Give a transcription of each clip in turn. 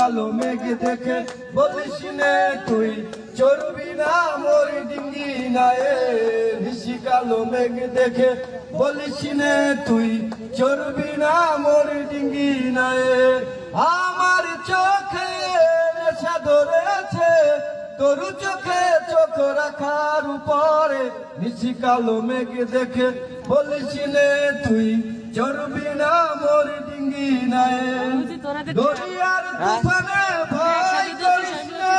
কালো মেঘ দেখে বলিস নে তুই চড়বি না মোর ডিঙ্গি নায়ে নিশি কালো মেঘ দেখে বলিস নে তুই চড়বি না মোর ডিঙ্গি নায়ে আমার চোখে নেশা ধরেছে তোর চোখে চোখ রাখার উপরে নিশি কালো মেঘ দেখে বলিস নে তুই চড়বি না মোর ডিঙ্গি নায়ে দরিয়ার তুফানে ভয় করিস না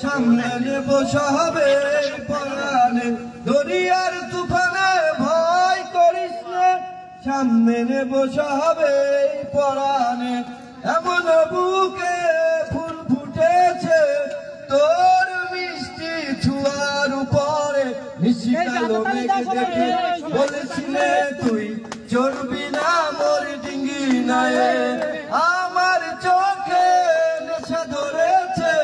সামনে নেব সবে পরানে দরিয়ার তুফানে ভয় করিস না সামনে নেব সবে পরানে এমন বুকে ফুল ফুটেছে তোর মিষ্টি ছুয়ার উপরে নিশি কালো মেঘ দেখে বলিস নে তুই চড়বি না মোর ডিঙ্গি নায়ে আমার চোখে নেশা ধরেছে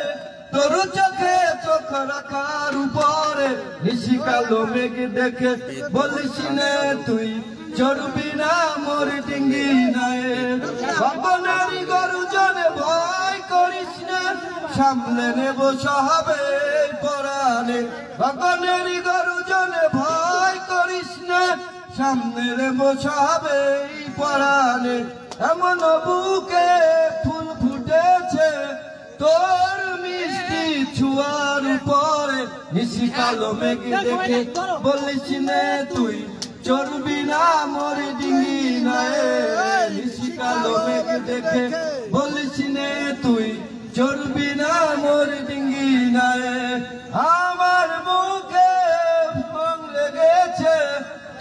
তোর চোখে চোখ রাখার উপরে নিশি কালো মেঘ দেখে বলিস নে তুই চড়বি না মোর ডিঙ্গি নায়ে ভবনারি গর্জনে ভয় করিস না সামলে নেব সবে পরানে ভবনারি গর্জনে ভয় করিস না সামনে নেব সবে পরানে এমন বুকে ফুল ফুটেছে তোর মিষ্টি ছুয়ার উপরে নিশি কালো মেঘ দেখে বলিস নে তুই চড়বি না মোর ডিঙ্গি নায়ে নিশি কালো মেঘ দেখে বলিস নে তুই চড়বি না মোর ডিঙ্গি নায়ে আমার বুকে ভং লেগেছে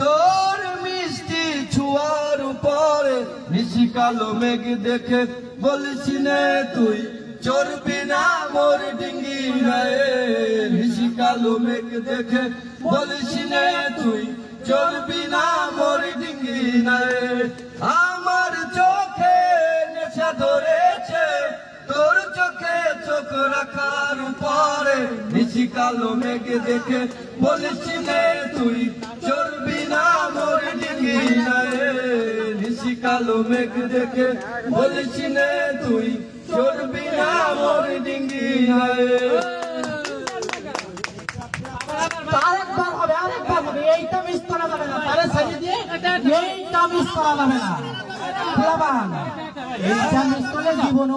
তোর মিষ্টি ছুয়ার উপরে নিশি কালো মেঘ দেখে বলিস নে তুই চড়বি না মোর ডিঙ্গি নায়ে নিশি কালো মেঘ দেখে বলিস নে তুই চড়বি না মোর ডিঙ্গি নায়ে আমার চোখে নেশা ধরেছে তোর চোখে চোখ রাখার উপরে নিশি কালো মেঘ দেখে বলিস নে তুই চড়বি না মোর ডিঙ্গি নায়ে নিশি কালো মেঘ দেখে বলিস নে তুই চড়বি না মোর ডিঙ্গি নায়ে আরেকবার হবে এইটা মিস করা যাবে না তারে ছাড়িয়ে দিয়ে এইটা মিস করা যাবে না এইটা মিস করলে জীবন